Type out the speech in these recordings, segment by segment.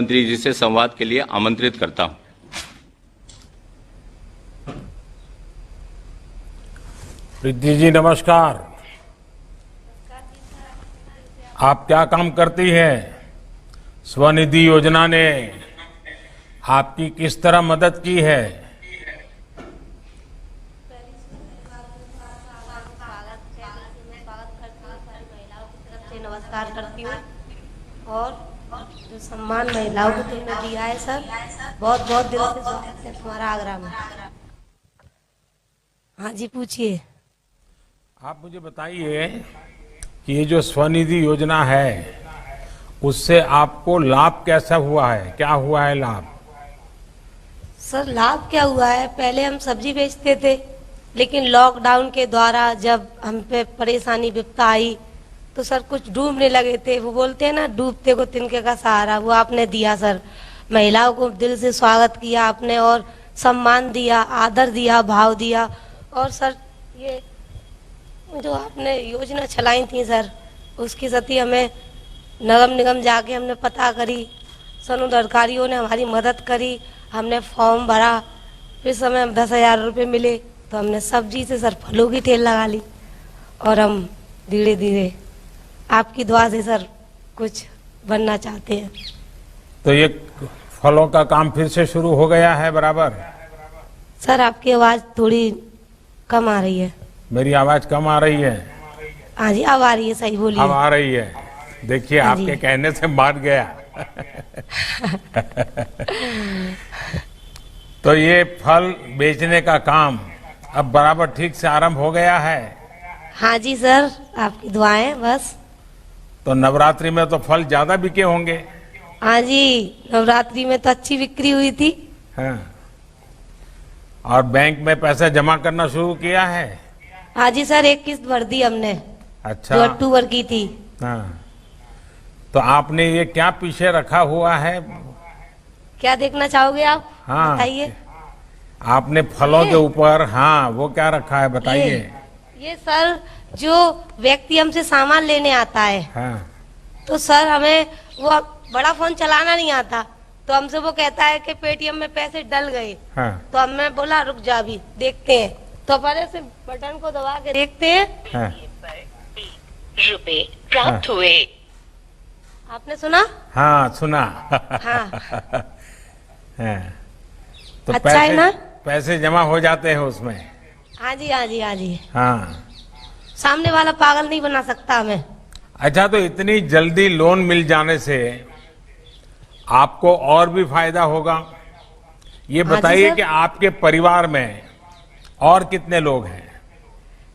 मंत्री जी से संवाद के लिए आमंत्रित करता हूं। प्रीति जी नमस्कार। आप क्या काम करती हैं? स्वनिधि योजना ने आपकी किस तरह मदद की है? नमस्कार करती हूँ और जो सम्मान महिलाओं को तुमने दिया है सर, बहुत बहुत दिल से स्वागत है तुम्हारा आगरा में। हाँ जी पूछिए। आप मुझे बताइए कि ये जो स्वनिधि योजना है उससे आपको लाभ कैसा हुआ है? क्या हुआ है लाभ? सर लाभ क्या हुआ है, पहले हम सब्जी बेचते थे लेकिन लॉकडाउन के द्वारा जब हम पे परेशानी विपदा आई तो सर कुछ डूबने लगे थे। वो बोलते हैं ना, डूबते को तिनके का सहारा, वो आपने दिया सर। महिलाओं को दिल से स्वागत किया आपने और सम्मान दिया, आदर दिया, भाव दिया। और सर ये जो आपने योजना चलाई थी सर, उसकी सती हमें नगर निगम जाके हमने पता करी, संबंधित अधिकारियों ने हमारी मदद करी, हमने फॉर्म भरा, फिर समय हम 10,000 रुपये मिले तो हमने सब्जी से सर फलों की ठेल लगा ली और हम धीरे धीरे आपकी दुआ से सर कुछ बनना चाहते हैं। तो ये फलों का काम फिर से शुरू हो गया है बराबर? सर आपकी आवाज थोड़ी कम आ रही है। मेरी आवाज कम आ रही है? हाँ जी अब आ रही है, सही बोलिए। अब आ रही है। देखिए हाँ आपके कहने से मान गया। तो ये फल बेचने का काम अब बराबर ठीक से आरंभ हो गया है? हाँ जी सर आपकी दुआएं बस। तो नवरात्रि में तो फल ज्यादा बिके होंगे? हाँ जी नवरात्रि में तो अच्छी बिक्री हुई थी। हाँ। और बैंक में पैसा जमा करना शुरू किया है? हाँ जी सर एक किस्त भर दी हमने। अच्छा। जो अक्टूबर की थी। हाँ। तो आपने ये क्या पीछे रखा हुआ है? क्या देखना चाहोगे आप? हाँ बताइए। आपने फलों के ऊपर, हाँ वो क्या रखा है बताइए। ये सर जो व्यक्ति हमसे सामान लेने आता है, हाँ। तो सर हमें वो बड़ा फोन चलाना नहीं आता, तो हमसे वो कहता है कि पेटीएम में पैसे डल गए। हाँ। तो हमने बोला रुक जा अभी देखते हैं, तो पहले से बटन को दबा के देखते हैं। हाँ। रुपए प्राप्त हुए। आपने सुना? हाँ सुना। हाँ। हाँ। तो अच्छा है ना? पैसे जमा हो जाते हैं उसमें? हाँ जी हाँ जी हाँ जी। हाँ। सामने वाला पागल नहीं बना सकता हमें। अच्छा, तो इतनी जल्दी लोन मिल जाने से आपको और भी फायदा होगा। ये बताइए कि आपके परिवार में और कितने लोग हैं?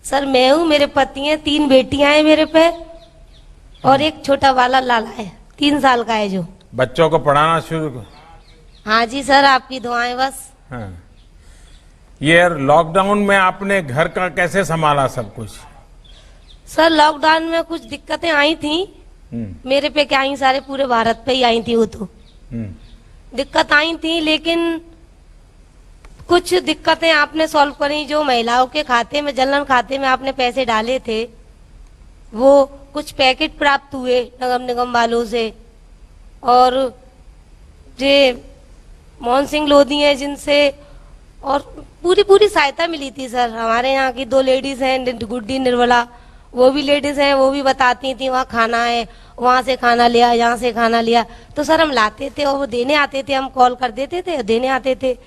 सर मैं हूँ, मेरे पति हैं, 3 बेटियां हैं मेरे पे और एक छोटा वाला लाला है, 3 साल का है जो। बच्चों को पढ़ाना शुरू? हाँ जी सर आपकी दुआएं बस। हाँ। ये लॉकडाउन में आपने घर का कैसे संभाला सब कुछ? सर लॉकडाउन में कुछ दिक्कतें आई थी मेरे पे, क्या आई, सारे पूरे भारत पे ही आई थी वो तो। दिक्कत आई थी लेकिन कुछ दिक्कतें आपने सॉल्व करी। जो महिलाओं के खाते में, जनधन खाते में आपने पैसे डाले थे, वो कुछ पैकेट प्राप्त हुए नगर निगम वालों से। और जे मोहन सिंह लोधी हैं जिनसे, और पूरी सहायता मिली थी सर। हमारे यहाँ की 2 लेडीज हैं, गुड्डी निर्मला, वो भी लेडीज हैं, वो भी बताती थी वहाँ खाना है, वहाँ से खाना लिया, यहाँ से खाना लिया। तो सर हम लाते थे और वो देने आते थे, हम कॉल कर देते थे, देने आते थे।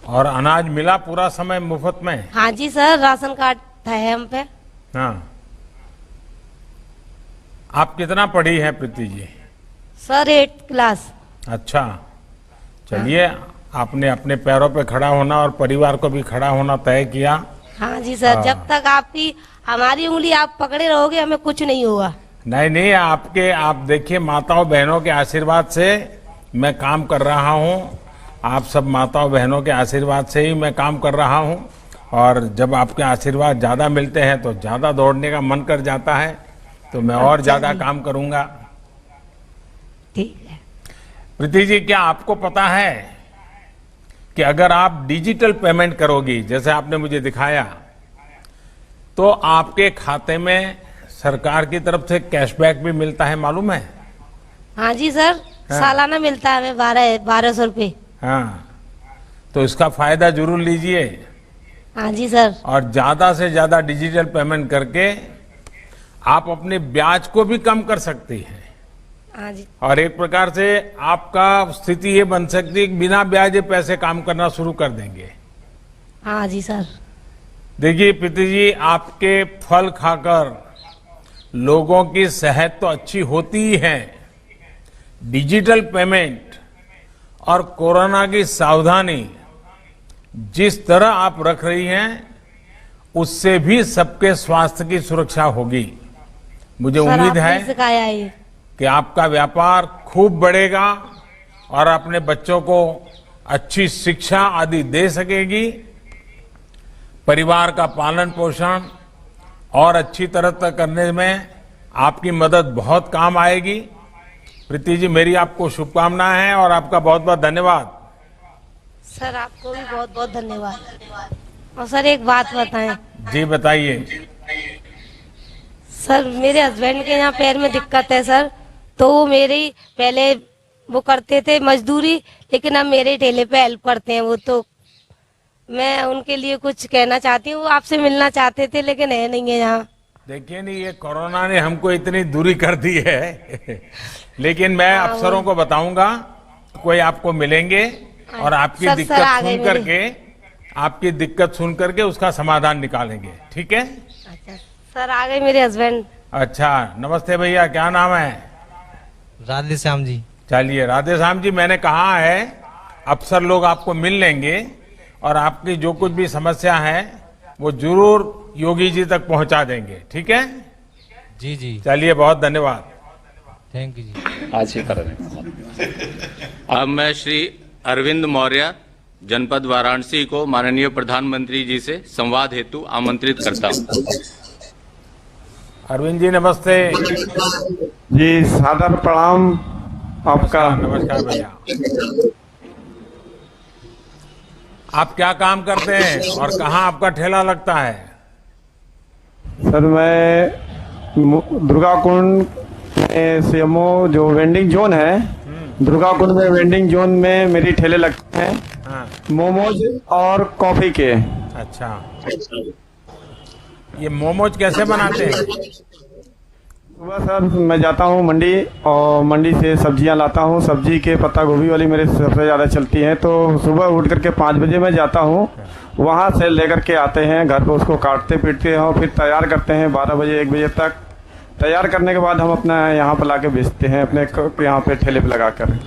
और अनाज मिला पूरा समय मुफ्त में? हाँ जी सर राशन कार्ड है हम पे। हाँ। आप कितना पढ़ी हैं Preeti ji? Sir 8th class. अच्छा, चलिए। आपने अपने पैरों पे खड़ा होना और परिवार को भी खड़ा होना तय किया। हाँ जी सर। जब तक आपकी हमारी उंगली आप पकड़े रहोगे हमें कुछ नहीं होगा। नहीं, आप देखिए, माताओं बहनों के आशीर्वाद से मैं काम कर रहा हूँ। आप सब माताओं बहनों के आशीर्वाद से ही मैं काम कर रहा हूँ। और जब आपके आशीर्वाद ज्यादा मिलते हैं तो ज्यादा दौड़ने का मन कर जाता है, तो मैं और ज्यादा काम करूंगा। ठीक है। प्रीति जी, क्या आपको पता है कि अगर आप डिजिटल पेमेंट करोगी, जैसे आपने मुझे दिखाया, तो आपके खाते में सरकार की तरफ से कैशबैक भी मिलता है, मालूम है? हाँ जी सर सालाना मिलता है हमें 1200 रुपये। हाँ, तो इसका फायदा जरूर लीजिए हाँ जी सर। और ज्यादा से ज्यादा डिजिटल पेमेंट करके आप अपने ब्याज को भी कम कर सकती हैं हाँ जी। और एक प्रकार से आपका स्थिति ये बन सकती है कि बिना ब्याजे पैसे काम करना शुरू कर देंगे। हाँ जी सर। देखिए प्रीति जी, आपके फल खाकर लोगों की सेहत तो अच्छी होती ही है, डिजिटल पेमेंट और कोरोना की सावधानी जिस तरह आप रख रही हैं उससे भी सबके स्वास्थ्य की सुरक्षा होगी। मुझे सर उम्मीद है आपने सिखाया ये। कि आपका व्यापार खूब बढ़ेगा और अपने बच्चों को अच्छी शिक्षा आदि दे सकेगी, परिवार का पालन पोषण और अच्छी तरह तक करने में आपकी मदद बहुत काम आएगी। प्रीति जी, मेरी आपको शुभकामनाएं हैं और आपका बहुत बहुत धन्यवाद। सर आपको भी बहुत बहुत धन्यवाद। और सर एक बात बताएं। जी बताइए। सर मेरे हस्बैंड के यहाँ पैर में दिक्कत है सर, तो वो मेरी पहले वो करते थे मजदूरी, लेकिन अब मेरे ठेले पे हेल्प करते हैं वो। तो मैं उनके लिए कुछ कहना चाहती हूँ, वो आपसे मिलना चाहते थे लेकिन है नहीं है यहाँ। देखिए नहीं, ये कोरोना ने हमको इतनी दूरी कर दी है लेकिन मैं अफसरों को बताऊंगा, कोई आपको मिलेंगे और आपकी सर, दिक्कत सर आ गए सुन करके आपकी दिक्कत सुन करके उसका समाधान निकालेंगे, ठीक है? अच्छा सर, आ गए मेरे हस्बैंड। अच्छा, नमस्ते भैया, क्या नाम है? राधे श्याम जी। चलिए राधे श्याम जी, मैंने कहा है अफसर लोग आपको मिल लेंगे और आपकी जो कुछ भी समस्या है वो जरूर योगी जी तक पहुंचा देंगे, ठीक है? जी जी, चलिए, बहुत धन्यवाद। थैंक यू जी। आज ही कर रहे हैं। अब मैं श्री अरविंद मौर्य, जनपद वाराणसी को माननीय प्रधानमंत्री जी से संवाद हेतु आमंत्रित करता हूं। अरविंद जी नमस्ते। जी सादर प्रणाम आपका। नमस्कार भैया। आप क्या काम करते हैं और कहाँ आपका ठेला लगता है? सर मैं दुर्गा कुंड में सीएमओ जो वेंडिंग जोन है, दुर्गा कुंड में वेंडिंग जोन में मेरी ठेले लगते हैं, हाँ। मोमोज और कॉफी के। अच्छा, ये मोमोज कैसे बनाते हैं? सुबह सर मैं जाता हूँ मंडी और मंडी से सब्जियां लाता हूँ। सब्जी के पत्ता गोभी वाली मेरे सबसे ज़्यादा चलती है, तो सुबह उठ करके 5 बजे मैं जाता हूँ, वहाँ से लेकर के आते हैं घर पे, उसको काटते पीटते हैं और फिर तैयार करते हैं 12 बजे 1 बजे तक। तैयार करने के बाद हम अपना यहाँ पर ला के बेचते हैं अपने यहाँ पे ठेले पे लगा कर।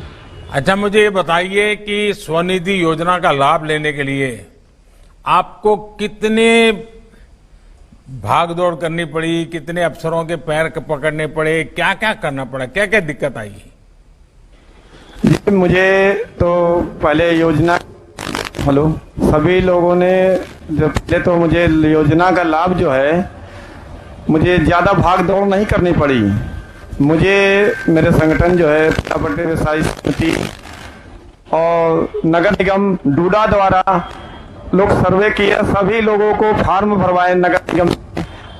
अच्छा, मुझे ये बताइए कि स्वनिधि योजना का लाभ लेने के लिए आपको कितने भाग दौड़ करनी पड़ी, कितने अफसरों के पैर पकड़ने पड़े, क्या क्या करना पड़ा, क्या क्या दिक्कत आई? मुझे तो पहले योजना, हेलो, सभी लोगों ने जब पहले तो मुझे योजना का लाभ जो है मुझे ज़्यादा भाग दौड़ नहीं करनी पड़ी। मुझे मेरे संगठन जो है पट्टे व्यवसायी समिति और नगर निगम डूडा द्वारा लोग सर्वे किया, सभी लोगों को फॉर्म भरवाए नगर निगम,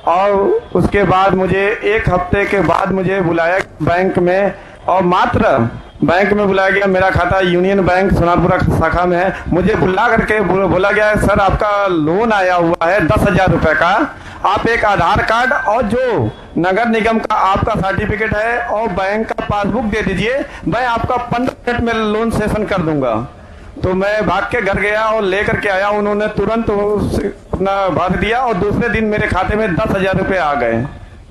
और उसके बाद मुझे 1 हफ्ते के बाद मुझे बुलाया बैंक में, और मात्र बैंक में बुलाया गया। मेरा खाता यूनियन बैंक सोनारपुरा शाखा में है। मुझे बुला करके बोला गया, सर आपका लोन आया हुआ है 10,000 रुपए का, आप एक आधार कार्ड और जो नगर निगम का आपका सर्टिफिकेट है और बैंक का पासबुक दे दीजिए, मैं आपका 15 मिनट में लोन सेशन कर दूंगा। तो मैं भाग के घर गया और लेकर के आया, उन्होंने तुरंत अपना भर दिया और दूसरे दिन मेरे खाते में 10,000 रुपए आ गए।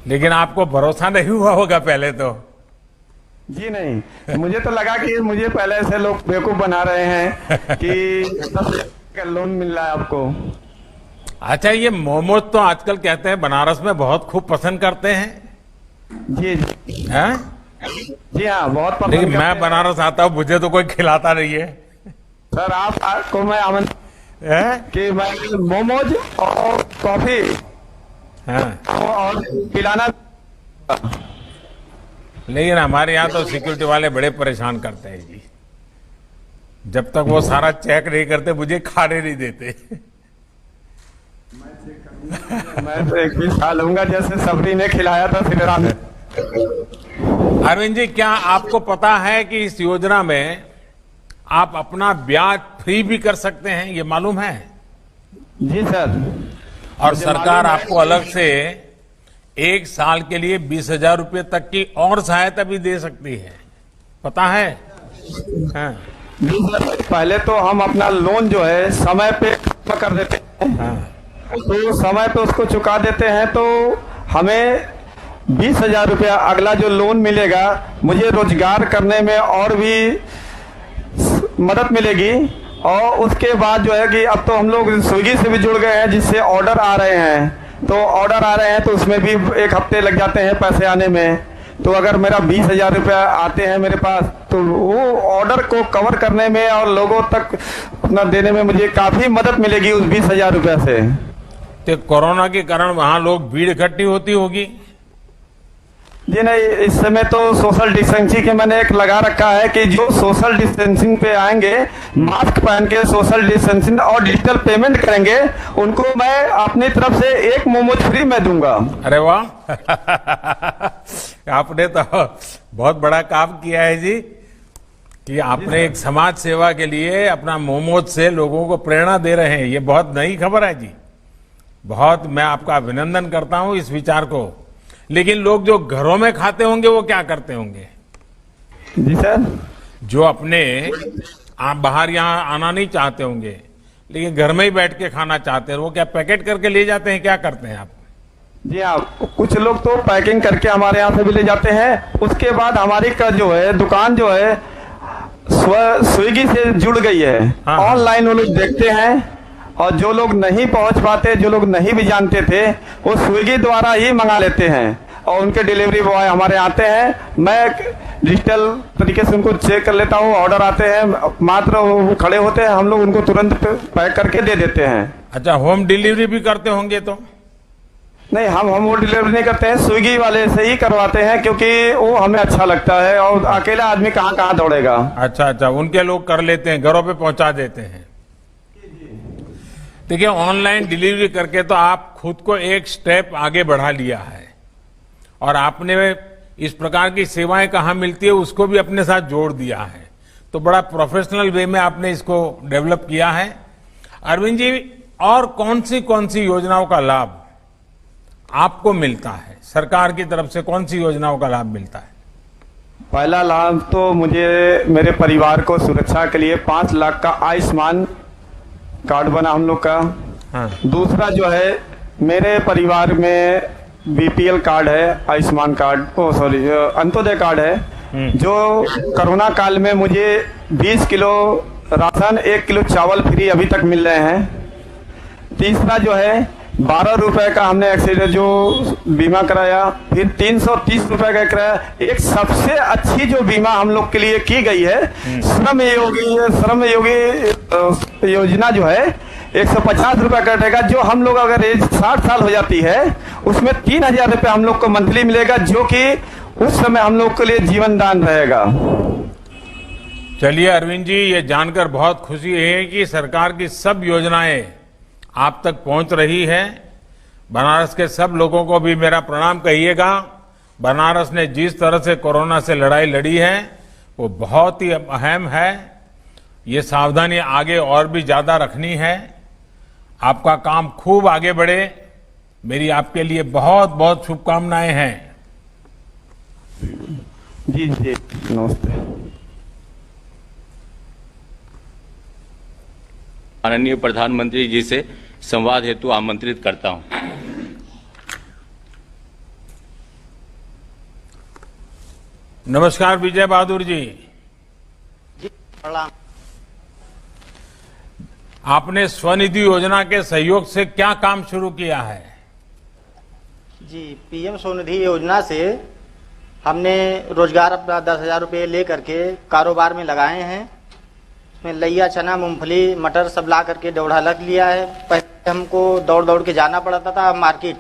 लेकिन आपको भरोसा नहीं हुआ होगा पहले तो? जी नहीं, मुझे तो लगा कि मुझे पहले से लोग बेवकूफ बना रहे हैं कि 10,000 का लोन मिल रहा है आपको। अच्छा, ये मोमोज तो आजकल कहते हैं बनारस में बहुत खूब पसंद करते हैं। जी जी, हैं? जी हाँ, बहुत पसंद लेकिन करते मैं हैं। बनारस आता हूँ, मुझे तो कोई खिलाता नहीं है। सर आपको मैं आमंत्रित हैं? कि मैं मोमोज और कॉफी हाँ। और पिलाना। लेकिन हमारे यहाँ तो सिक्योरिटी वाले बड़े परेशान करते हैं जी, जब तक वो सारा चेक नहीं करते मुझे खाने नहीं देते। मैं तो एक भी खा लूंगा, जैसे सबरी ने खिलाया था श्री राम। अरविंद जी, क्या आपको पता है कि इस योजना में आप अपना ब्याज फ्री भी कर सकते हैं, ये मालूम है? जी सर। और मुझे सरकार मालूम है। आपको अलग से 1 साल के लिए 20,000 रुपये तक की और सहायता भी दे सकती है, पता है? हाँ, जी सर, पहले तो हम अपना लोन जो है समय पे जमा कर देते हैं, हाँ। तो समय पे उसको चुका देते हैं तो हमें 20,000 रुपया अगला जो लोन मिलेगा, मुझे रोजगार करने में और भी मदद मिलेगी। और उसके बाद जो है कि अब तो हम लोग स्विगी से भी जुड़ गए हैं, जिससे ऑर्डर आ रहे हैं, तो ऑर्डर आ रहे हैं तो उसमें भी 1 हफ्ते लग जाते हैं पैसे आने में। तो अगर मेरा 20,000 रुपया आते हैं मेरे पास, तो वो ऑर्डर को कवर करने में और लोगों तक अपना देने में मुझे काफी मदद मिलेगी उस 20,000 रुपया से। तो कोरोना के कारण वहां लोग भीड़ इकट्ठी होती होगी? जी नहीं, इस समय तो सोशल डिस्टेंसिंग के मैंने एक लगा रखा है कि जो सोशल डिस्टेंसिंग पे आएंगे, मास्क पहन के सोशल डिस्टेंसिंग और डिजिटल पेमेंट करेंगे, उनको मैं अपनी तरफ से 1 मोमोज फ्री में दूंगा। अरे वाह आपने तो बहुत बड़ा काम किया है जी, कि आपने एक समाज सेवा के लिए अपना मोमोज से लोगों को प्रेरणा दे रहे हैं। ये बहुत नई खबर है जी, बहुत मैं आपका अभिनंदन करता हूं इस विचार को। लेकिन लोग जो घरों में खाते होंगे वो क्या करते होंगे? जी सर। जो अपने आप बाहर यहाँ आना नहीं चाहते होंगे, लेकिन घर में ही बैठ के खाना चाहते हैं, वो क्या पैकेट करके ले जाते हैं, क्या करते हैं आप? जी हाँ, कुछ लोग तो पैकिंग करके हमारे यहाँ से भी ले जाते हैं। उसके बाद हमारी का जो है दुकान जो है स्विगी से जुड़ गई है। हाँ। ऑनलाइन वो लोग देखते हैं, और जो लोग नहीं पहुंच पाते, जो लोग नहीं भी जानते थे, वो स्विगी द्वारा ही मंगा लेते हैं और उनके डिलीवरी बॉय हमारे आते हैं। मैं डिजिटल तरीके से उनको चेक कर लेता हूँ, ऑर्डर आते हैं, मात्र वो खड़े होते हैं, हम लोग उनको तुरंत पैक करके दे देते हैं। अच्छा, होम डिलीवरी भी करते होंगे तो? नहीं, हम वो डिलीवरी नहीं करते हैं, स्विगी वाले से ही करवाते हैं, क्योंकि वो हमें अच्छा लगता है और अकेला आदमी कहाँ कहाँ दौड़ेगा। अच्छा अच्छा, उनके लोग कर लेते हैं, घरों पे पहुंचा देते हैं। देखिए, ऑनलाइन डिलीवरी करके तो आप खुद को एक स्टेप आगे बढ़ा लिया है, और आपने इस प्रकार की सेवाएं कहाँ मिलती है उसको भी अपने साथ जोड़ दिया है। तो बड़ा प्रोफेशनल वे में आपने इसको डेवलप किया है। अरविंद जी, और कौन सी योजनाओं का लाभ आपको मिलता है? सरकार की तरफ से कौन सी योजनाओं का लाभ मिलता है? पहला लाभ तो मुझे मेरे परिवार को सुरक्षा के लिए 5 लाख का आयुष्मान कार्ड बना हम लोग का। हाँ। दूसरा जो है, मेरे परिवार में बीपीएल कार्ड है, आयुष्मान कार्ड, अंत्योदय कार्ड है, जो कोरोना काल में मुझे 20 किलो राशन, 1 किलो चावल फ्री अभी तक मिल रहे हैं। तीसरा जो है, 12 रुपए का हमने एक्सीडेंट जो बीमा कराया, फिर 330 रुपए का कराया। एक सबसे अच्छी जो बीमा हम लोग के लिए की गई है, श्रम योगी योजना जो है, 150 रुपए कटेगा। जो हम लोग अगर एज 60 साल हो जाती है, उसमें 3,000 रुपए हम लोग को मंथली मिलेगा, जो कि उस समय हम लोग के लिए जीवन दान रहेगा। चलिए अरविंद जी, ये जानकर बहुत खुशी है कि सरकार की सब योजनाएं आप तक पहुंच रही है। बनारस के सब लोगों को भी मेरा प्रणाम कहिएगा। बनारस ने जिस तरह से कोरोना से लड़ाई लड़ी है वो बहुत ही अहम है। ये सावधानी आगे और भी ज्यादा रखनी है। आपका काम खूब आगे बढ़े, मेरी आपके लिए बहुत बहुत शुभकामनाएं हैं। जी जी, नमस्ते। माननीय प्रधानमंत्री जी से संवाद हेतु आमंत्रित करता हूं। नमस्कार विजय बहादुर जी। प्रणाम। आपने स्वनिधि योजना के सहयोग से क्या काम शुरू किया है? जी, पीएम स्वनिधि योजना से हमने रोजगार अपना 10,000 रुपये ले करके कारोबार में लगाए हैं। उसमें लैया, चना, मूंगफली, मटर सब ला करके दौड़ा लग लिया है। पहले हमको दौड़ दौड़ के जाना पड़ता था मार्केट,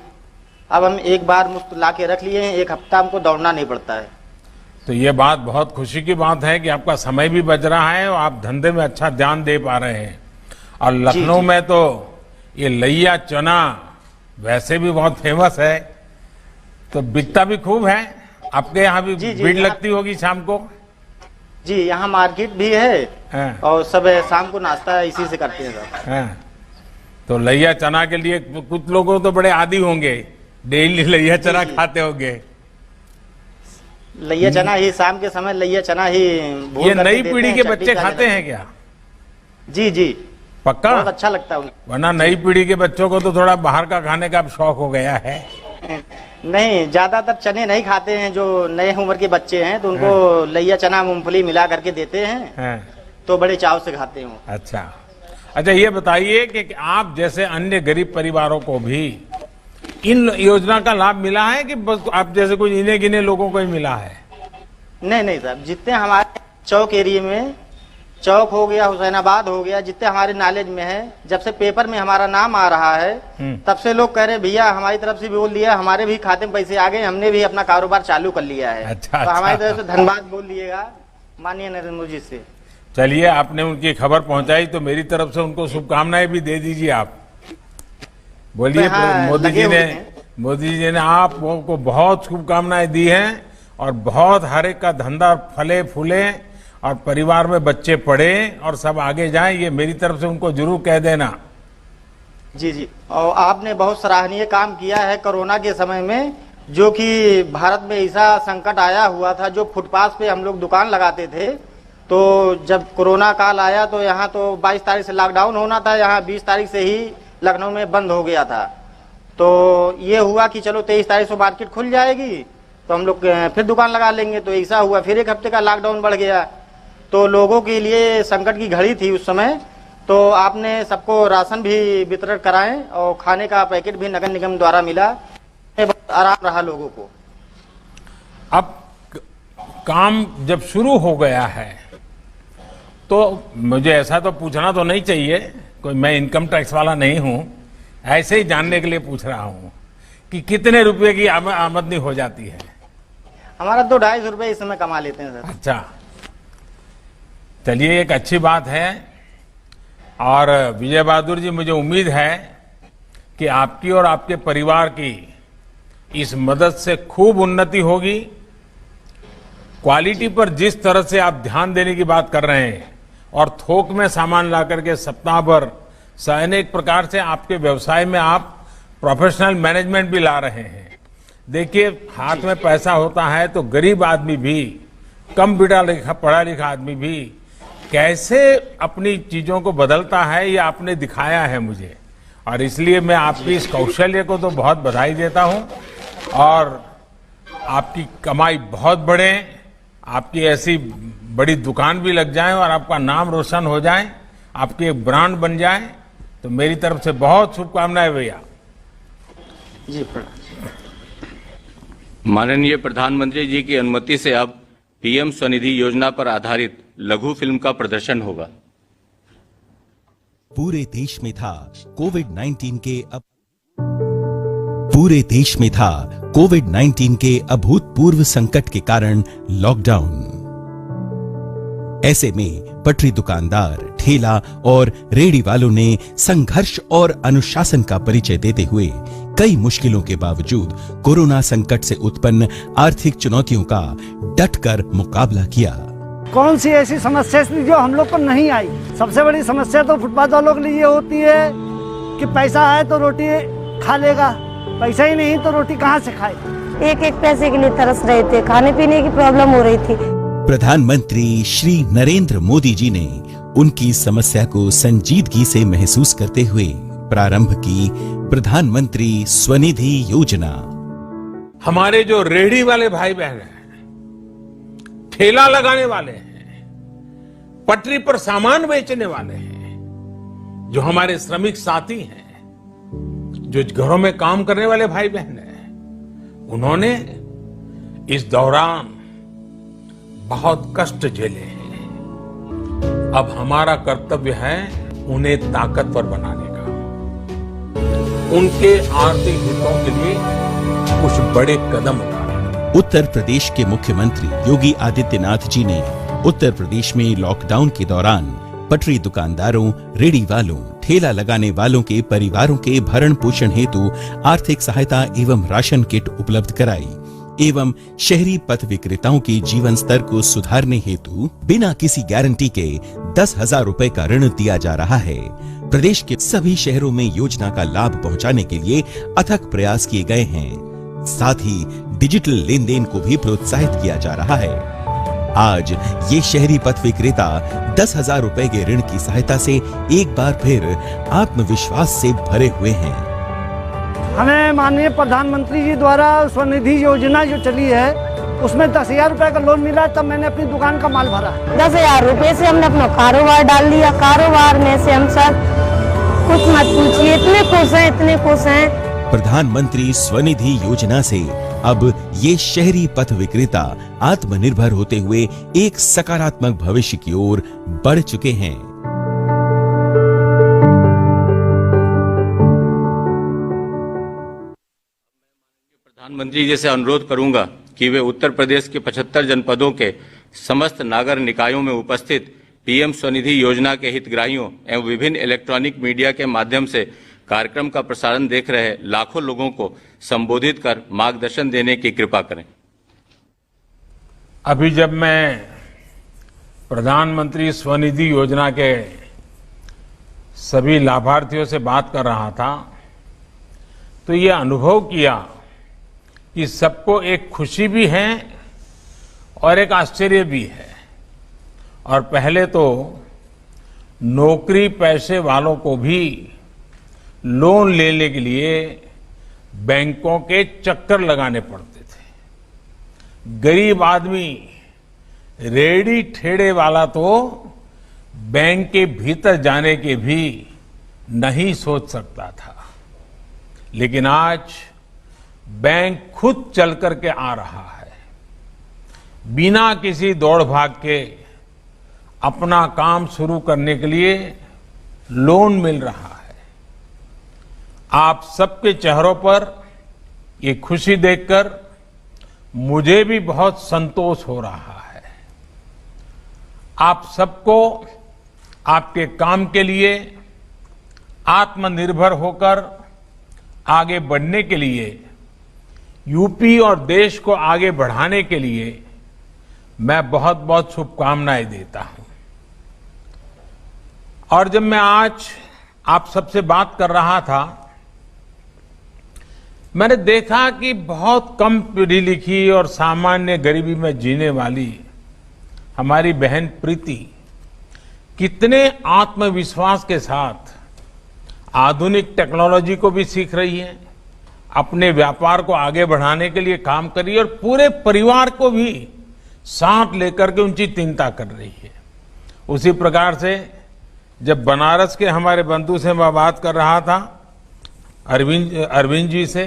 अब हम एक बार मुफ्त ला के रख लिए हैं, 1 हफ्ता हमको दौड़ना नहीं पड़ता है। तो ये बात बहुत खुशी की बात है कि आपका समय भी बच रहा है और आप धंधे में अच्छा ध्यान दे पा रहे हैं। और लखनऊ में तो ये लैया चना वैसे भी बहुत फेमस है, तो बिकता भी खूब है। आपके यहाँ भी जी, भीड़ यहाँ- लगती होगी शाम को? जी, यहाँ मार्केट भी है हाँ, और सब शाम को नाश्ता इसी से करते हैं सब। हाँ। तो लैया चना के लिए कुछ लोगों तो बड़े आदी होंगे, डेली लैया चना जी। खाते होंगे। लैया चना ही शाम के समय लैया चना ही भून ये करके नई देते पीढ़ी हैं, के चटनी बच्चे का खाते जैसा। हैं क्या? जी जी, पक्का? बहुत अच्छा लगता है उन्हें। वरना नई पीढ़ी के बच्चों को तो थोड़ा बाहर का खाने का अब शौक हो गया है। नहीं, ज्यादातर चने नहीं खाते हैं, जो नए उम्र के बच्चे हैं तो उनको लैया चना मूंगफली मिला करके देते हैं हाँ, तो बड़े चाव से खाते हैं। अच्छा अच्छा, ये बताइए कि आप जैसे अन्य गरीब परिवारों को भी इन योजना का लाभ मिला है कि बस आप जैसे कुछ इन्हें गिने लोगों को ही मिला है? नहीं नहीं साहब, जितने हमारे चौक एरिया में, चौक हो गया, हुसैनाबाद हो गया, जितने हमारे नॉलेज में है, जब से पेपर में हमारा नाम आ रहा है तब से लोग कह रहे भैया हमारी तरफ से भी बोल दिया, हमारे भी खाते में पैसे आ गए, हमने भी अपना कारोबार चालू कर लिया है। अच्छा, तो हमारी अच्छा। तरफ से धन्यवाद बोल दिएगा माननीय नरेंद्र मोदी से। चलिए, आपने उनकी खबर पहुंचाई तो मेरी तरफ से उनको शुभकामनाएं भी दे दीजिए आप। बोलिए, हाँ, मोदी लगे जी हुए ने हैं। आपको बहुत शुभकामनाएं दी हैं और बहुत हर एक का धंधा फले फूले और परिवार में बच्चे पढ़े और सब आगे जाएं, ये मेरी तरफ से उनको जरूर कह देना। जी जी, और आपने बहुत सराहनीय काम किया है कोरोना के समय में, जो कि भारत में ऐसा संकट आया हुआ था, जो फुटपाथ पे हम लोग दुकान लगाते थे, तो जब कोरोना काल आया तो यहाँ तो 22 तारीख से लॉकडाउन होना था, यहाँ 20 तारीख से ही लखनऊ में बंद हो गया था। तो ये हुआ कि चलो 23 तारीख से मार्केट खुल जाएगी तो हम लोग फिर दुकान लगा लेंगे, तो ऐसा हुआ, फिर एक हफ्ते का लॉकडाउन बढ़ गया। तो लोगों के लिए संकट की घड़ी थी उस समय, तो आपने सबको राशन भी वितरण कराएं और खाने का पैकेट भी नगर निगम द्वारा मिला, बहुत आराम रहा लोगों को। अब काम जब शुरू हो गया है तो मुझे ऐसा तो पूछना तो नहीं चाहिए, कोई मैं इनकम टैक्स वाला नहीं हूं, ऐसे ही जानने के लिए पूछ रहा हूं कि कितने रुपए की आमदनी हो जाती है? हमारा तो 250 रुपए इस समय कमा लेते हैं सर। अच्छा, चलिए, एक अच्छी बात है। और विजय बहादुर जी, मुझे उम्मीद है कि आपकी और आपके परिवार की इस मदद से खूब उन्नति होगी। क्वालिटी पर जिस तरह से आप ध्यान देने की बात कर रहे हैं और थोक में सामान ला करके सप्ताह भर अनेक प्रकार से आपके व्यवसाय में आप प्रोफेशनल मैनेजमेंट भी ला रहे हैं। देखिए, हाथ में पैसा होता है तो गरीब आदमी भी, कम पढ़ा लिखा आदमी भी कैसे अपनी चीजों को बदलता है, ये आपने दिखाया है मुझे, और इसलिए मैं आपकी इस कौशल्य को तो बहुत बधाई देता हूं। और आपकी कमाई बहुत बढ़े, आपकी ऐसी बड़ी दुकान भी लग जाए और आपका नाम रोशन हो जाए, आपकी एक ब्रांड बन जाए, तो मेरी तरफ से बहुत शुभकामनाएं भैया। जी, माननीय प्रधानमंत्री जी की अनुमति से अब पीएम स्वनिधि योजना पर आधारित लघु फिल्म का प्रदर्शन होगा। पूरे देश में था कोविड-19 के अभूतपूर्व संकट के कारण लॉकडाउन। ऐसे में पटरी दुकानदार, ठेला और रेहड़ी वालों ने संघर्ष और अनुशासन का परिचय देते हुए कई मुश्किलों के बावजूद कोरोना संकट से उत्पन्न आर्थिक चुनौतियों का डटकर मुकाबला किया। कौन सी ऐसी समस्या थी जो हम लोग को नहीं आई? सबसे बड़ी समस्या तो फुटपाथ वालों के लिए ये होती है कि पैसा है तो रोटी खा लेगा, पैसा ही नहीं तो रोटी कहाँ से खाए। एक एक पैसे के लिए तरस रहे थे, खाने पीने की प्रॉब्लम हो रही थी। प्रधानमंत्री श्री नरेंद्र मोदी जी ने उनकी समस्या को संजीदगी से महसूस करते हुए प्रारंभ की प्रधानमंत्री स्वनिधि योजना। हमारे जो रेहड़ी वाले भाई बहन हैं, ठेला लगाने वाले हैं, पटरी पर सामान बेचने वाले हैं, जो हमारे श्रमिक साथी हैं, जो घरों में काम करने वाले भाई बहन हैं, उन्होंने इस दौरान बहुत कष्ट झेले हैं। अब हमारा कर्तव्य है उन्हें ताकतवर बनाने का, उनके आर्थिक हितों के लिए कुछ बड़े कदम उठाने। उत्तर प्रदेश के मुख्यमंत्री योगी आदित्यनाथ जी ने उत्तर प्रदेश में लॉकडाउन के दौरान पटरी दुकानदारों, रेहड़ी वालों, ठेला लगाने वालों के परिवारों के भरण पोषण हेतु आर्थिक सहायता एवं राशन किट उपलब्ध कराई। एवं शहरी पथ विक्रेताओं के जीवन स्तर को सुधारने हेतु बिना किसी गारंटी के 10,000 रुपए का ऋण दिया जा रहा है। प्रदेश के सभी शहरों में योजना का लाभ पहुंचाने के लिए अथक प्रयास किए गए हैं। साथ ही डिजिटल लेन देन को भी प्रोत्साहित किया जा रहा है। आज ये शहरी पथ विक्रेता 10,000 रुपए के ऋण की सहायता से एक बार फिर आत्मविश्वास से भरे हुए हैं। हमें माननीय प्रधानमंत्री जी द्वारा स्वनिधि योजना जो चली है उसमें 10,000 रुपए का लोन मिला, तब मैंने अपनी दुकान का माल भरा। 10,000 रुपए से हमने अपना कारोबार डाल दिया। कारोबार में से हम सर कुछ मत पूछिए, इतने खुश हैं। प्रधानमंत्री स्वनिधि योजना से अब ये शहरी पथ विक्रेता आत्मनिर्भर होते हुए एक सकारात्मक भविष्य की ओर बढ़ चुके हैं। प्रधानमंत्री जी से अनुरोध करूंगा कि वे उत्तर प्रदेश के 75 जनपदों के समस्त नागर निकायों में उपस्थित पीएम स्वनिधि योजना के हितग्राहियों एवं विभिन्न इलेक्ट्रॉनिक मीडिया के माध्यम से कार्यक्रम का प्रसारण देख रहे लाखों लोगों को संबोधित कर मार्गदर्शन देने की कृपा करें। अभी जब मैं प्रधानमंत्री स्वनिधि योजना के सभी लाभार्थियों से बात कर रहा था तो ये अनुभव किया कि सबको एक खुशी भी है और एक आश्चर्य भी है। और पहले तो नौकरी पैसे वालों को भी लोन लेने के लिए बैंकों के चक्कर लगाने पड़ते थे। गरीब आदमी, रेडी ठेड़े वाला तो बैंक के भीतर जाने के भी नहीं सोच सकता था, लेकिन आज बैंक खुद चल करके आ रहा है। बिना किसी दौड़ भाग के अपना काम शुरू करने के लिए लोन मिल रहा है। आप सबके चेहरों पर ये खुशी देखकर मुझे भी बहुत संतोष हो रहा है। आप सबको आपके काम के लिए आत्मनिर्भर होकर आगे बढ़ने के लिए, यूपी और देश को आगे बढ़ाने के लिए मैं बहुत बहुत शुभकामनाएं देता हूं। और जब मैं आज आप सबसे बात कर रहा था, मैंने देखा कि बहुत कम पढ़ी लिखी और सामान्य गरीबी में जीने वाली हमारी बहन प्रीति कितने आत्मविश्वास के साथ आधुनिक टेक्नोलॉजी को भी सीख रही है, अपने व्यापार को आगे बढ़ाने के लिए काम कर रही है और पूरे परिवार को भी साथ लेकर के उनकी चिंता कर रही है। उसी प्रकार से जब बनारस के हमारे बंधु से मैं बात कर रहा था, अरविंद जी से,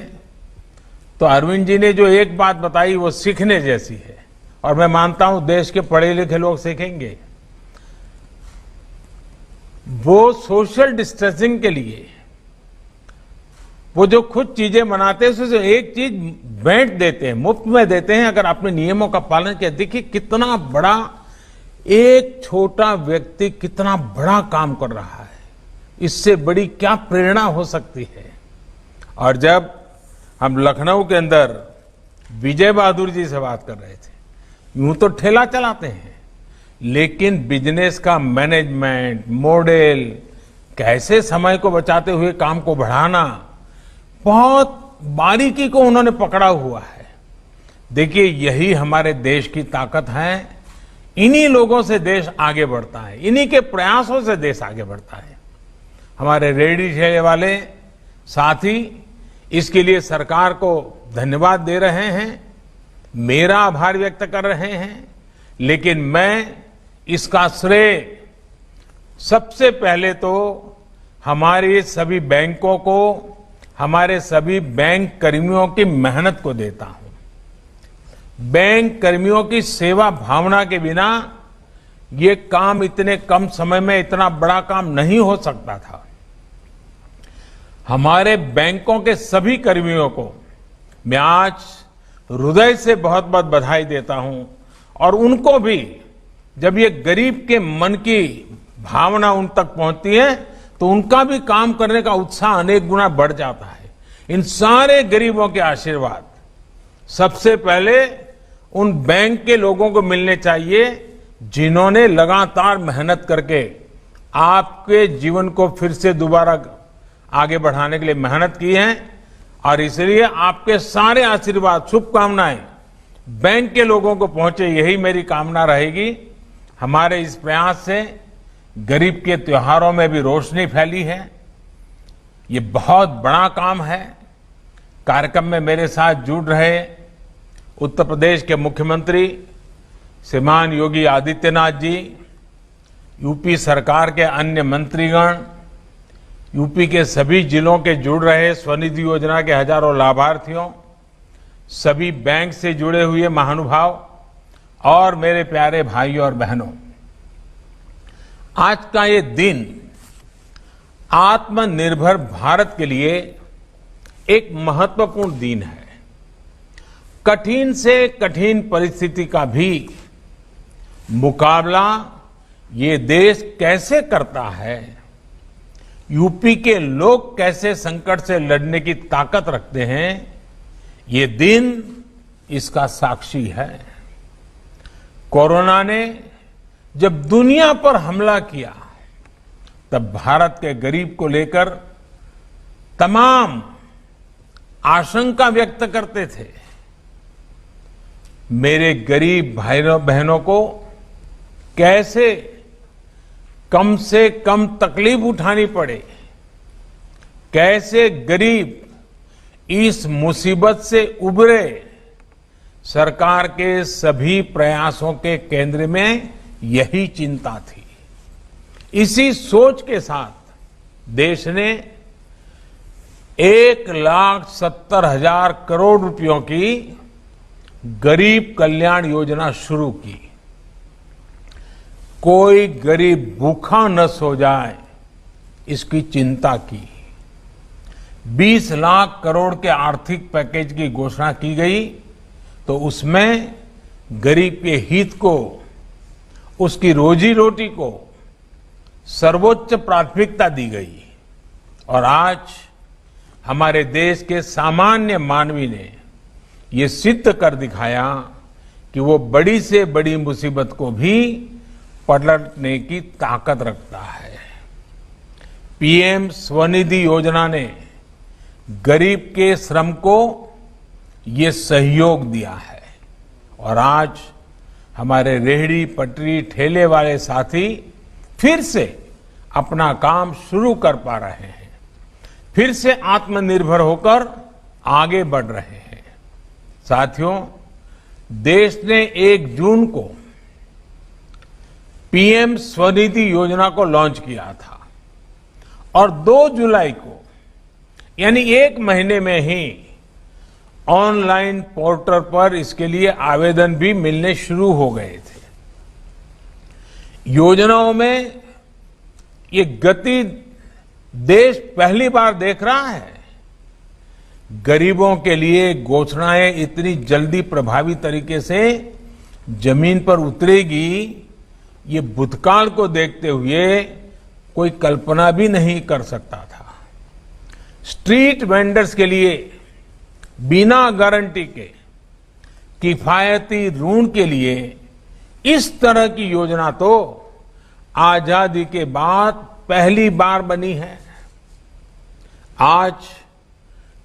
तो अरविंद जी ने जो एक बात बताई वो सीखने जैसी है और मैं मानता हूं देश के पढ़े लिखे लोग सीखेंगे। वो सोशल डिस्टेंसिंग के लिए वो जो खुद चीजें बनाते हैं उससे एक चीज बांट देते हैं, मुफ्त में देते हैं अगर आपने नियमों का पालन किया। देखिए कितना बड़ा एक छोटा व्यक्ति कितना बड़ा काम कर रहा है, इससे बड़ी क्या प्रेरणा हो सकती है। और जब हम लखनऊ के अंदर विजय बहादुर जी से बात कर रहे थे, यूं तो ठेला चलाते हैं लेकिन बिजनेस का मैनेजमेंट मॉडल, कैसे समय को बचाते हुए काम को बढ़ाना, बहुत बारीकी को उन्होंने पकड़ा हुआ है। देखिए यही हमारे देश की ताकत है। इन्हीं लोगों से देश आगे बढ़ता है, इन्हीं के प्रयासों से देश आगे बढ़ता है। हमारे रेडी ठेले वाले साथी इसके लिए सरकार को धन्यवाद दे रहे हैं, मेरा आभार व्यक्त कर रहे हैं, लेकिन मैं इसका श्रेय सबसे पहले तो हमारे सभी बैंकों को, हमारे सभी बैंक कर्मियों की मेहनत को देता हूं। बैंक कर्मियों की सेवा भावना के बिना ये काम इतने कम समय में इतना बड़ा काम नहीं हो सकता था। हमारे बैंकों के सभी कर्मियों को मैं आज हृदय से बहुत बहुत बधाई देता हूं और उनको भी जब ये गरीब के मन की भावना उन तक पहुंचती है तो उनका भी काम करने का उत्साह अनेक गुना बढ़ जाता है। इन सारे गरीबों के आशीर्वाद सबसे पहले उन बैंक के लोगों को मिलने चाहिए जिन्होंने लगातार मेहनत करके आपके जीवन को फिर से दोबारा आगे बढ़ाने के लिए मेहनत की है और इसलिए आपके सारे आशीर्वाद, शुभकामनाएं बैंक के लोगों को पहुंचे, यही मेरी कामना रहेगी। हमारे इस प्रयास से गरीब के त्योहारों में भी रोशनी फैली है। ये बहुत बड़ा काम है। कार्यक्रम में मेरे साथ जुड़ रहे उत्तर प्रदेश के मुख्यमंत्री श्रीमान योगी आदित्यनाथ जी, यूपी सरकार के अन्य मंत्रीगण, यूपी के सभी जिलों के जुड़ रहे स्वनिधि योजना के हजारों लाभार्थियों, सभी बैंक से जुड़े हुए महानुभाव और मेरे प्यारे भाइयों और बहनों, आज का ये दिन आत्मनिर्भर भारत के लिए एक महत्वपूर्ण दिन है। कठिन से कठिन परिस्थिति का भी मुकाबला ये देश कैसे करता है, यूपी के लोग कैसे संकट से लड़ने की ताकत रखते हैं, ये दिन इसका साक्षी है। कोरोना ने जब दुनिया पर हमला किया तब भारत के गरीब को लेकर तमाम आशंका व्यक्त करते थे। मेरे गरीब भाइयों बहनों को कैसे कम से कम तकलीफ उठानी पड़े, कैसे गरीब इस मुसीबत से उबरे, सरकार के सभी प्रयासों के केंद्र में यही चिंता थी। इसी सोच के साथ देश ने 1,70,000 करोड़ रुपयों की गरीब कल्याण योजना शुरू की। कोई गरीब भूखा न सो जाए, इसकी चिंता की। 20 लाख करोड़ के आर्थिक पैकेज की घोषणा की गई तो उसमें गरीब के हित को, उसकी रोजी रोटी को सर्वोच्च प्राथमिकता दी गई। और आज हमारे देश के सामान्य मानवी ने ये सिद्ध कर दिखाया कि वो बड़ी से बड़ी मुसीबत को भी पलटने की ताकत रखता है। पीएम स्वनिधि योजना ने गरीब के श्रम को ये सहयोग दिया है और आज हमारे रेहड़ी पटरी ठेले वाले साथी फिर से अपना काम शुरू कर पा रहे हैं, फिर से आत्मनिर्भर होकर आगे बढ़ रहे हैं। साथियों, देश ने 1 जून को पीएम स्वनिधि योजना को लॉन्च किया था और 2 जुलाई को यानी 1 महीने में ही ऑनलाइन पोर्टल पर इसके लिए आवेदन भी मिलने शुरू हो गए थे। योजनाओं में ये गति देश पहली बार देख रहा है। गरीबों के लिए घोषणाएं इतनी जल्दी प्रभावी तरीके से जमीन पर उतरेगी, ये भूतकाल को देखते हुए कोई कल्पना भी नहीं कर सकता था। स्ट्रीट वेंडर्स के लिए बिना गारंटी के किफायती ऋण के लिए इस तरह की योजना तो आजादी के बाद पहली बार बनी है। आज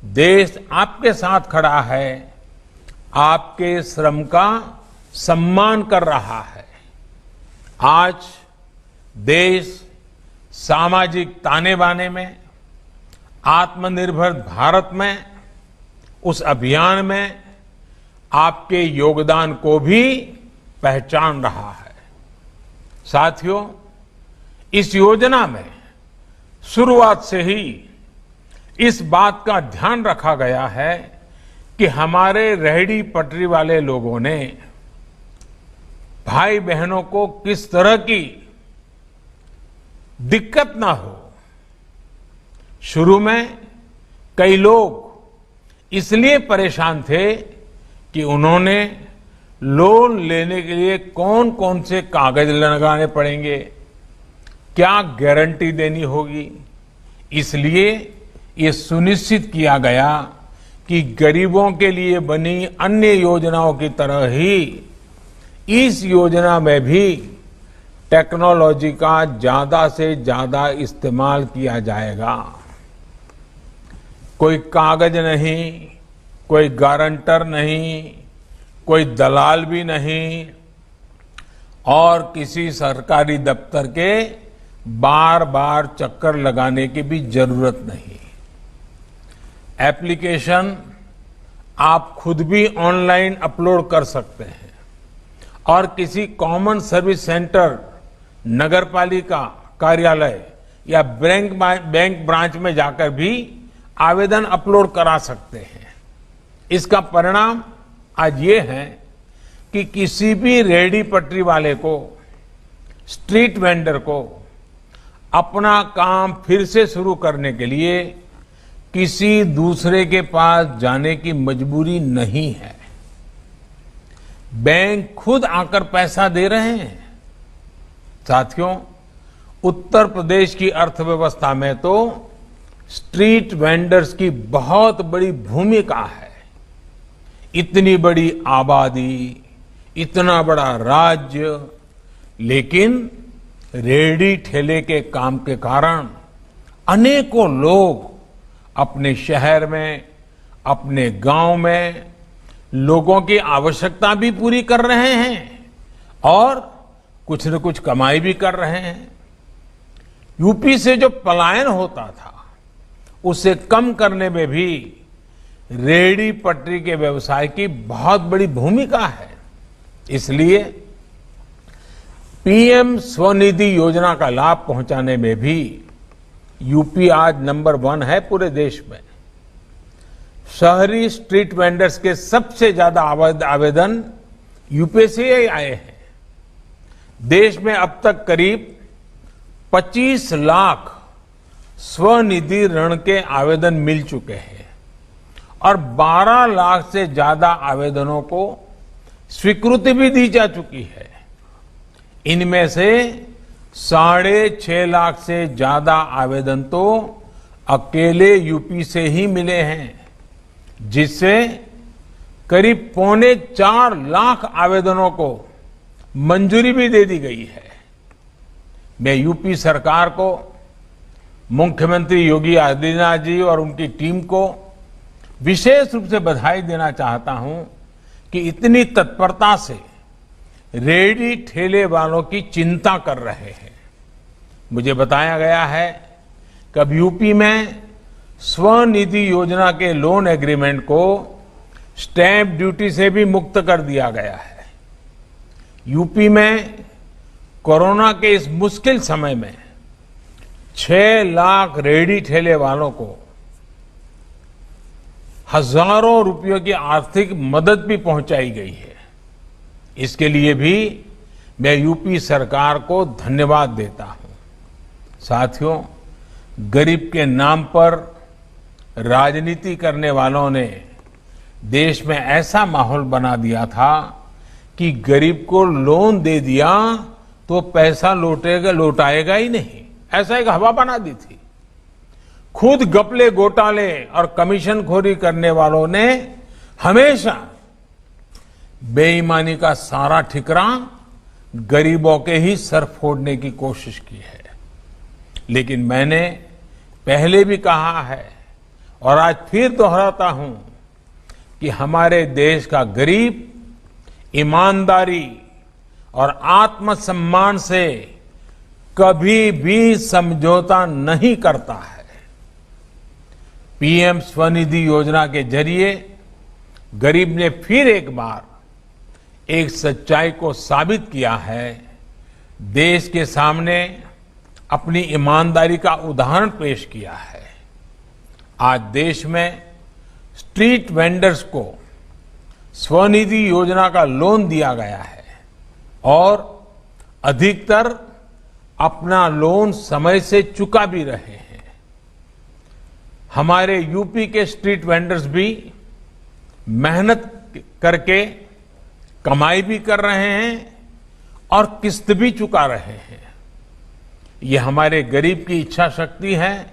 देश आपके साथ खड़ा है, आपके श्रम का सम्मान कर रहा है। आज देश सामाजिक ताने बाने में, आत्मनिर्भर भारत में, उस अभियान में आपके योगदान को भी पहचान रहा है। साथियों, इस योजना में शुरुआत से ही इस बात का ध्यान रखा गया है कि हमारे रेहड़ी पटरी वाले लोगों ने, भाई बहनों को किस तरह की दिक्कत ना हो। शुरू में कई लोग इसलिए परेशान थे कि उन्होंने लोन लेने के लिए कौन कौन से कागज लगाने पड़ेंगे, क्या गारंटी देनी होगी। इसलिए ये सुनिश्चित किया गया कि गरीबों के लिए बनी अन्य योजनाओं की तरह ही इस योजना में भी टेक्नोलॉजी का ज्यादा से ज्यादा इस्तेमाल किया जाएगा। कोई कागज नहीं, कोई गारंटर नहीं, कोई दलाल भी नहीं और किसी सरकारी दफ्तर के बार बार चक्कर लगाने की भी जरूरत नहीं। एप्लीकेशन आप खुद भी ऑनलाइन अपलोड कर सकते हैं और किसी कॉमन सर्विस सेंटर, नगरपालिका कार्यालय या बैंक ब्रांच में जाकर भी आवेदन अपलोड करा सकते हैं। इसका परिणाम आज ये है कि किसी भी रेहड़ी पटरी वाले को, स्ट्रीट वेंडर को अपना काम फिर से शुरू करने के लिए किसी दूसरे के पास जाने की मजबूरी नहीं है। बैंक खुद आकर पैसा दे रहे हैं। साथियों, उत्तर प्रदेश की अर्थव्यवस्था में तो स्ट्रीट वेंडर्स की बहुत बड़ी भूमिका है। इतनी बड़ी आबादी, इतना बड़ा राज्य, लेकिन रेहड़ी ठेले के काम के कारण अनेकों लोग अपने शहर में, अपने गांव में लोगों की आवश्यकता भी पूरी कर रहे हैं और कुछ न कुछ कमाई भी कर रहे हैं। यूपी से जो पलायन होता था उसे कम करने में भी रेहड़ी पटरी के व्यवसाय की बहुत बड़ी भूमिका है। इसलिए पीएम स्वनिधि योजना का लाभ पहुंचाने में भी यूपी आज नंबर 1 है पूरे देश में। शहरी स्ट्रीट वेंडर्स के सबसे ज्यादा आवेदन यूपी से ही आए हैं। देश में अब तक करीब 25 लाख स्वनिधि ऋण के आवेदन मिल चुके हैं और 12 लाख से ज्यादा आवेदनों को स्वीकृति भी दी जा चुकी है। इनमें से 6.5 लाख से ज्यादा आवेदन तो अकेले यूपी से ही मिले हैं, जिससे करीब 3.25 लाख आवेदनों को मंजूरी भी दे दी गई है। मैं यूपी सरकार को, मुख्यमंत्री योगी आदित्यनाथ जी और उनकी टीम को विशेष रूप से बधाई देना चाहता हूं कि इतनी तत्परता से रेहड़ी ठेले वालों की चिंता कर रहे हैं। मुझे बताया गया है कि अब यूपी में स्वनिधि योजना के लोन एग्रीमेंट को स्टैंप ड्यूटी से भी मुक्त कर दिया गया है। यूपी में कोरोना के इस मुश्किल समय में 6 लाख रेहड़ी ठेले वालों को हजारों रुपयों की आर्थिक मदद भी पहुंचाई गई है। इसके लिए भी मैं यूपी सरकार को धन्यवाद देता हूं। साथियों, गरीब के नाम पर राजनीति करने वालों ने देश में ऐसा माहौल बना दिया था कि गरीब को लोन दे दिया तो पैसा लौटाएगा ही नहीं, ऐसा एक हवा बना दी थी। खुद घपले, घोटाले और कमीशनखोरी करने वालों ने हमेशा बेईमानी का सारा ठिकरा गरीबों के ही सर फोड़ने की कोशिश की है। लेकिन मैंने पहले भी कहा है और आज फिर दोहराता हूं कि हमारे देश का गरीब ईमानदारी और आत्मसम्मान से कभी भी समझौता नहीं करता है। पीएम स्वनिधि योजना के जरिए गरीब ने फिर एक बार एक सच्चाई को साबित किया है, देश के सामने अपनी ईमानदारी का उदाहरण पेश किया है। आज देश में स्ट्रीट वेंडर्स को स्वनिधि योजना का लोन दिया गया है और अधिकतर अपना लोन समय से चुका भी रहे हैं। हमारे यूपी के स्ट्रीट वेंडर्स भी मेहनत करके कमाई भी कर रहे हैं और किस्त भी चुका रहे हैं। ये हमारे गरीब की इच्छा शक्ति है,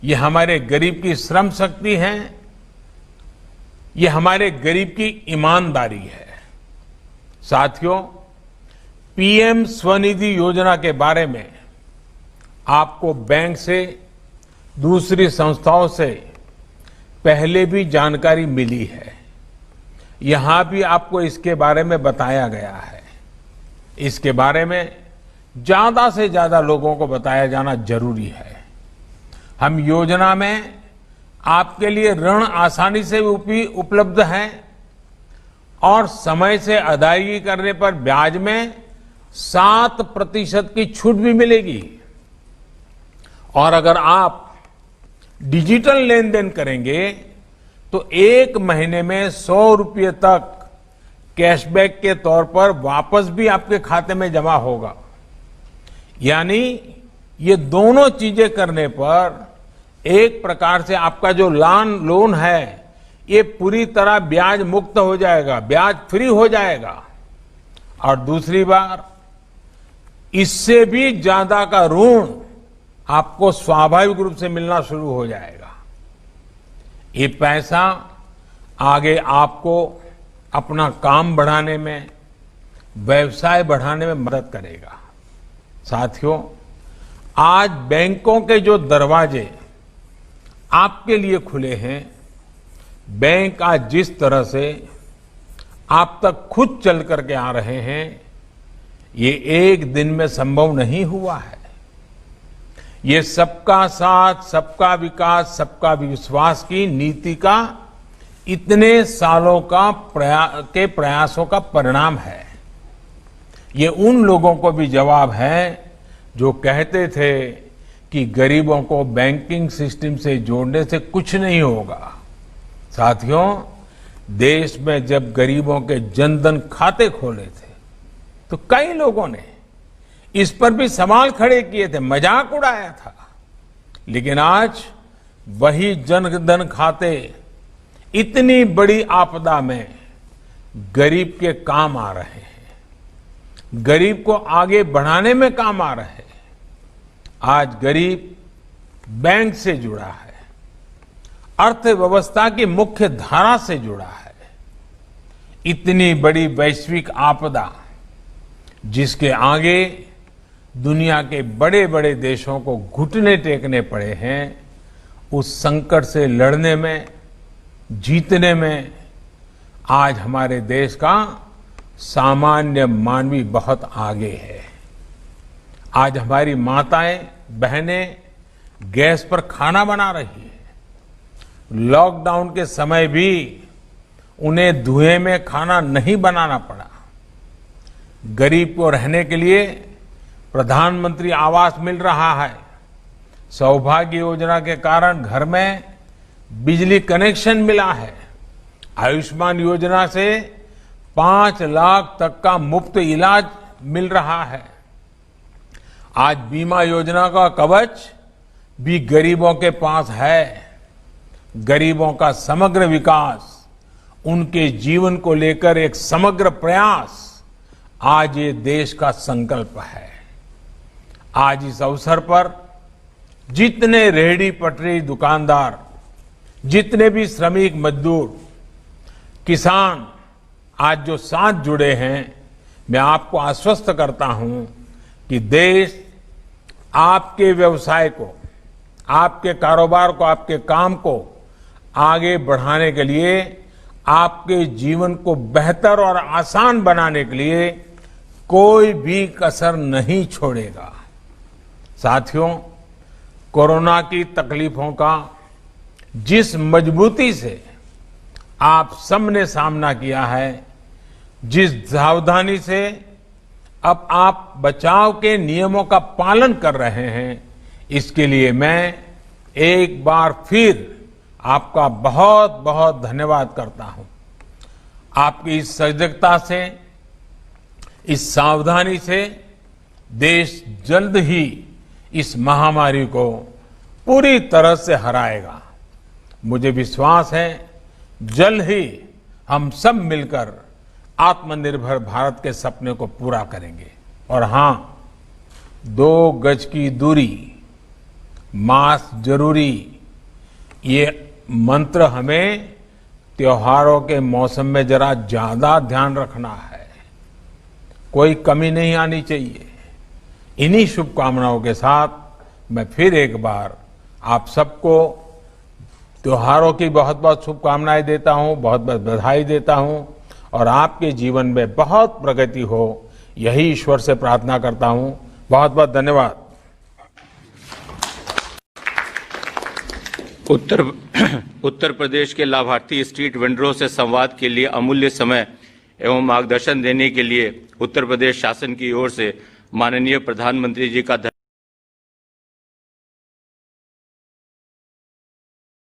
ये हमारे गरीब की श्रम शक्ति है ये हमारे गरीब की ईमानदारी है। साथियों, पीएम स्वनिधि योजना के बारे में आपको बैंक से, दूसरी संस्थाओं से पहले भी जानकारी मिली है। यहां भी आपको इसके बारे में बताया गया है। इसके बारे में ज्यादा से ज्यादा लोगों को बताया जाना जरूरी है। हम योजना में आपके लिए ऋण आसानी से उपलब्ध है और समय से अदायगी करने पर ब्याज में 7% की छूट भी मिलेगी। और अगर आप डिजिटल लेन देन करेंगे तो 1 महीने में 100 रुपये तक कैशबैक के तौर पर वापस भी आपके खाते में जमा होगा। यानी ये दोनों चीजें करने पर एक प्रकार से आपका जो लोन है ये पूरी तरह ब्याज मुक्त हो जाएगा, ब्याज फ्री हो जाएगा। और दूसरी बार, इससे भी ज्यादा का ऋण आपको स्वाभाविक रूप से मिलना शुरू हो जाएगा। ये पैसा आगे आपको अपना काम बढ़ाने में, व्यवसाय बढ़ाने में मदद करेगा। साथियों, आज बैंकों के जो दरवाजे आपके लिए खुले हैं, बैंक आज जिस तरह से आप तक खुद चल करके आ रहे हैं, ये एक दिन में संभव नहीं हुआ है। ये सबका साथ, सबका विकास, सबका विश्वास की नीति का इतने सालों का प्रयासों का परिणाम है। ये उन लोगों को भी जवाब है जो कहते थे कि गरीबों को बैंकिंग सिस्टम से जोड़ने से कुछ नहीं होगा। साथियों, देश में जब गरीबों के जनधन खाते खोले थे तो कई लोगों ने इस पर भी सवाल खड़े किए थे, मजाक उड़ाया था। लेकिन आज वही जनधन खाते इतनी बड़ी आपदा में गरीब के काम आ रहे हैं, गरीब को आगे बढ़ाने में काम आ रहे हैं। आज गरीब बैंक से जुड़ा है, अर्थव्यवस्था की मुख्य धारा से जुड़ा है। इतनी बड़ी वैश्विक आपदा जिसके आगे दुनिया के बड़े बड़े देशों को घुटने टेकने पड़े हैं, उस संकट से लड़ने में, जीतने में आज हमारे देश का सामान्य मानवी बहुत आगे है। आज हमारी माताएं, बहनें गैस पर खाना बना रही है। लॉकडाउन के समय भी उन्हें धुएं में खाना नहीं बनाना पड़ा। गरीब को रहने के लिए प्रधानमंत्री आवास मिल रहा है। सौभाग्य योजना के कारण घर में बिजली कनेक्शन मिला है। आयुष्मान योजना से 5 लाख तक का मुफ्त इलाज मिल रहा है। आज बीमा योजना का कवच भी गरीबों के पास है। गरीबों का समग्र विकास, उनके जीवन को लेकर एक समग्र प्रयास आज ये देश का संकल्प है। आज इस अवसर पर जितने रेहड़ी पटरी दुकानदार, जितने भी श्रमिक मजदूर, किसान आज जो साथ जुड़े हैं, मैं आपको आश्वस्त करता हूं कि देश आपके व्यवसाय को, आपके कारोबार को, आपके काम को आगे बढ़ाने के लिए, आपके जीवन को बेहतर और आसान बनाने के लिए कोई भी कसर नहीं छोड़ेगा। साथियों, कोरोना की तकलीफों का जिस मजबूती से आप सबने सामना किया है, जिस सावधानी से अब आप बचाव के नियमों का पालन कर रहे हैं, इसके लिए मैं एक बार फिर आपका बहुत बहुत धन्यवाद करता हूं। आपकी इस सजगता से, इस सावधानी से देश जल्द ही इस महामारी को पूरी तरह से हराएगा। मुझे विश्वास है जल्द ही हम सब मिलकर आत्मनिर्भर भारत के सपने को पूरा करेंगे। और हां, 2 गज की दूरी, मास्क जरूरी, ये मंत्र हमें त्योहारों के मौसम में जरा ज्यादा ध्यान रखना है, कोई कमी नहीं आनी चाहिए। इन्हीं शुभकामनाओं के साथ मैं फिर एक बार आप सबको त्योहारों की बहुत बहुत शुभकामनाएं देता हूं, बहुत बहुत बधाई देता हूं और आपके जीवन में बहुत प्रगति हो, यही ईश्वर से प्रार्थना करता हूं। बहुत बहुत धन्यवाद। उत्तर प्रदेश के लाभार्थी स्ट्रीट वेंडरों से संवाद के लिए अमूल्य समय एवं मार्गदर्शन देने के लिए उत्तर प्रदेश शासन की ओर से माननीय प्रधानमंत्री जी का